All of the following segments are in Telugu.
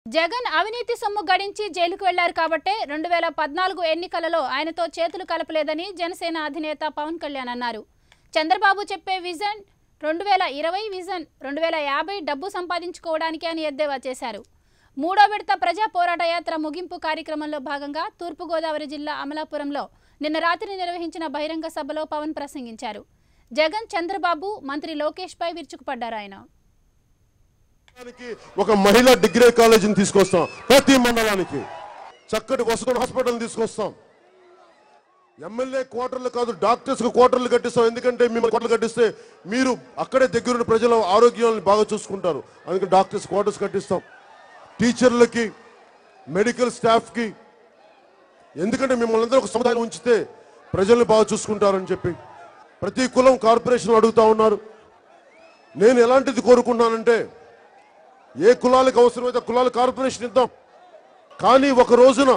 జగన్ అవినీతి సొమ్ము గడించి జైలుకు వెళ్లారు కాబట్టే 2014 ఎన్నికలలో ఆయనతో చేతులు కలపలేదని జనసేన అధినేత పవన్ కళ్యాణ్ అన్నారు. చంద్రబాబు చెప్పే విజన్ 2020 విజన్ 2050 డబ్బు సంపాదించుకోవడానికి అని ఎద్దేవా చేశారు. మూడో విడత ప్రజా పోరాట యాత్ర ముగింపు కార్యక్రమంలో భాగంగా తూర్పు గోదావరి జిల్లా అమలాపురంలో నిన్న రాత్రి నిర్వహించిన బహిరంగ సభలో పవన్ ప్రసంగించారు. జగన్, చంద్రబాబు, మంత్రి లోకేష్ పై విరుచుకుపడ్డారు ఆయన. ఒక మహిళా డిగ్రీ కాలేజీని తీసుకొస్తాం, ప్రతి మండలానికి చక్కటి వసతుల హాస్పిటల్ తీసుకొస్తాం. ఎమ్మెల్యే క్వార్టర్లు కాదు, డాక్టర్స్ క్వార్టర్లు కట్టిస్తాం. ఎందుకంటే మేము క్వార్టర్లు కట్టిస్తే మీరు అక్కడే దగ్గరున్న ప్రజల ఆరోగ్యాన్ని బాగా చూసుకుంటారు. అందుకే డాక్టర్స్ క్వార్టర్స్ కట్టిస్తాం. టీచర్లకి, మెడికల్ స్టాఫ్కి, ఎందుకంటే మిమ్మల్ని అందరూ ఒక సముదాయం ఉంచితే ప్రజల్ని బాగా చూసుకుంటారని చెప్పి ప్రతి కులం కార్పొరేషన్ అడుగుతా ఉన్నారు. నేను ఎలాంటిది కోరుకుంటున్నానంటే, ఏ కులాలకు అవసరమైతే కులాల కార్పొరేషన్ ఇద్దాం. కానీ ఒక రోజున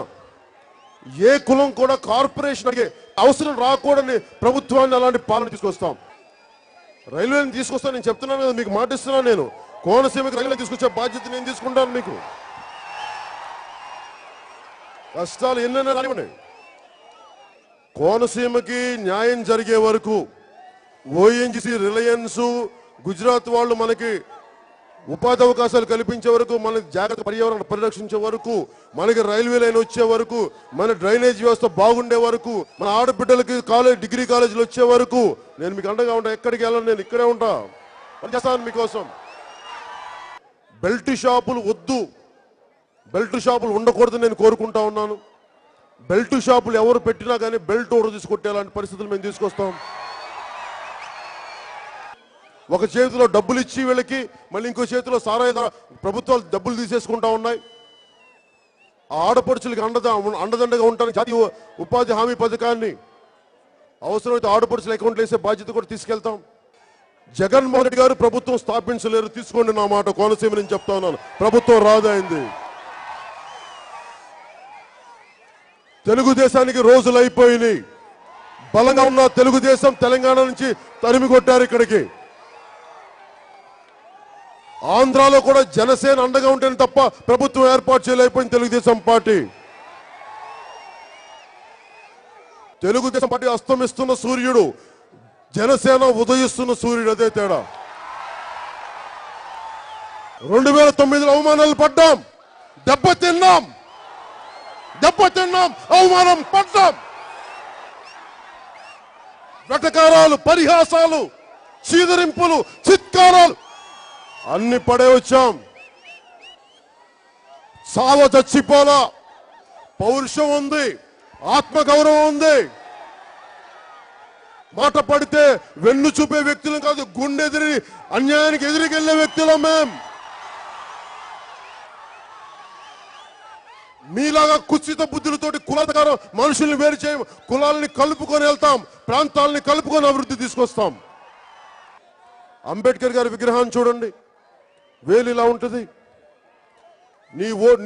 ఏ కులం కూడా కార్పొరేషన్ అడిగే అవసరం రాకూడని ప్రభుత్వాన్ని అలాంటి పాలన తీసుకొస్తాం. రైల్వేని తీసుకొస్తాను, నేను చెప్తున్నాను కదా, మీకు మాట ఇస్తున్నాను. నేను కోనసీమకి రైల్వే తీసుకొచ్చే బాధ్యత నేను తీసుకుంటాను. మీకు కష్టాలు ఎన్నైనా రానివ్వండి, కోనసీమకి న్యాయం జరిగే వరకు, ఓఎన్జీసీ, రిలయన్స్, గుజరాత్ వాళ్ళు మనకి ఉపాధి అవకాశాలు కల్పించే వరకు, మనకి జాగ్రత్త పర్యావరణ పరిరక్షించే వరకు, మనకి రైల్వే లైన్ వచ్చే వరకు, మన డ్రైనేజ్ వ్యవస్థ బాగుండే వరకు, మన ఆడబిడ్డలకి డిగ్రీ కాలేజీలు వచ్చే వరకు నేను మీకు అండగా ఉంటా. ఎక్కడికి వెళ్ళను, నేను ఇక్కడే ఉంటా, పనిచేస్తాను మీకోసం. బెల్ట్ షాపులు వద్దు, బెల్ట్ షాపులు ఉండకూడదు నేను కోరుకుంటా ఉన్నాను. బెల్ట్ షాపులు ఎవరు పెట్టినా కానీ బెల్ట్ ఓడర్ తీసుకొట్టేలాంటి పరిస్థితులు మేము తీసుకొస్తాం. ఒక చేతిలో డబ్బులు ఇచ్చి వీళ్ళకి, మళ్ళీ ఇంకో చేతిలో సారాయి ప్రభుత్వాలు డబ్బులు తీసేసుకుంటా ఉన్నాయి. ఆ ఆడపడుచులకి అండదండగా ఉంటాను. జాతీయ ఉపాధి హామీ పథకాన్ని అవసరమైతే ఆడపడుచుల అకౌంట్లు వేసే బాధ్యత కూడా తీసుకెళ్తాం. జగన్మోహన్ రెడ్డి గారు ప్రభుత్వం స్థాపించలేరు, తీసుకోండి నా మాట. కోనసీమ నేను చెప్తా ఉన్నాను, ప్రభుత్వం రాదైంది. తెలుగుదేశానికి రోజులు అయిపోయినాయి. బలంగా ఉన్న తెలుగుదేశం తెలంగాణ నుంచి తరిమి కొట్టారు ఇక్కడికి. ఆంధ్రాలో కూడా జనసేన అండగా ఉంటేనే తప్ప ప్రభుత్వం ఏర్పాటు చేయలేకపోయింది తెలుగుదేశం పార్టీ. తెలుగుదేశం పార్టీ అస్తమిస్తున్న సూర్యుడు, జనసేన ఉదయిస్తున్న సూర్యుడు, అదే తేడా. 2009లో అవమానాలు పడ్డాం, దెబ్బతిన్నాం, అవమానం పడ్డాం. వెటకారాలు, పరిహాసాలు, చీదరింపులు, చిత్కారాలు అన్ని పడే వచ్చాం. సావ చచ్చిపోలా, పౌరుషం ఉంది, ఆత్మగౌరవం ఉంది. మాట పడితే వెన్ను చూపే వ్యక్తులు కాదు, గుండెదిరి అన్యాయానికి ఎదురుకెళ్లే వ్యక్తులం మేం. మీలాగా కుచిత బుద్ధులతోటి కులాధికారం మనుషుల్ని వేరు చేయం. కులాలని కలుపుకొని వెళ్తాం, ప్రాంతాలని కలుపుకొని అభివృద్ధి తీసుకొస్తాం. అంబేద్కర్ గారి విగ్రహాన్ని చూడండి, వేలు ఇలా ఉంటుంది.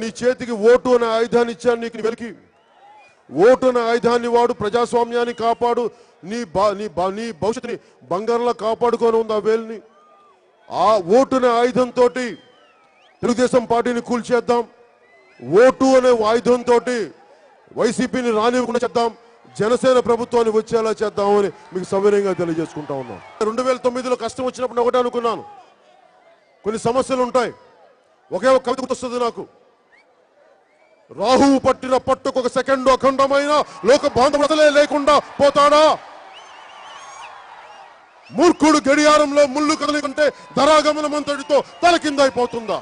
నీ చేతికి ఓటు అనే ఆయుధాన్ని ఇచ్చాను నీకు, వెలికి ఓటు అనే ఆయుధాన్ని వాడు, ప్రజాస్వామ్యాన్ని కాపాడు, నీ భవిష్యత్తుని బంగారంలో కాపాడుకొని ఉంది ఆ వేలుని. ఆ ఓటు అనే ఆయుధంతో తెలుగుదేశం పార్టీని కూల్చేద్దాం. ఓటు అనే ఆయుధంతో వైసీపీని రానివ్వకుండా చేద్దాం, జనసేన ప్రభుత్వాన్ని వచ్చేలా చేద్దామని మీకు సవినయంగా తెలియజేసుకుంటా ఉన్నాం. 2009లో కష్టం వచ్చినప్పుడు ఒకటే అనుకున్నాను, కొన్ని సమస్యలు ఉంటాయి. ఒకే ఒక కవిత గుర్తొస్తుంది నాకు, రాహువు పట్టిన పట్టుకు ఒక సెకండ్ అఖండమైన లోక బాంధవతలే లేకుండా పోతాడా, మూర్ఖుడు గడియారంలో ముళ్ళు కదలికంటే ధరాగమనమంతటితో తల కింద అయిపోతుందా,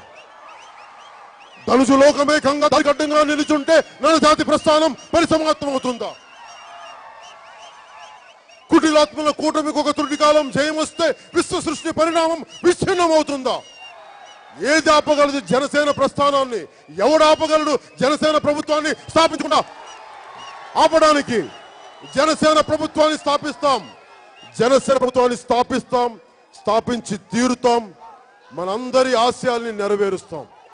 ధనుసు లోకమేకంగా దారిగడ్డంగా నిలుచుంటే నరజాతి ప్రస్థానం పరిసమాప్తం అవుతుందా, కుటిలాత్మల కూటమికి ఒక త్రుటి కాలం జయం వస్తే విశ్వ సృష్టి పరిణామం విచ్ఛిన్నం అవుతుందా? ఏది ఆపగలదు జనసేన ప్రస్థానాన్ని? ఎవడు ఆపగలడు జనసేన ప్రభుత్వాన్ని స్థాపించకుండా? ఆపడానికి జనసేన ప్రభుత్వాన్ని స్థాపిస్తాం, జనసేన ప్రభుత్వాన్ని స్థాపించి తీరుతాం, మనందరి ఆశయాల్ని నెరవేరుస్తాం.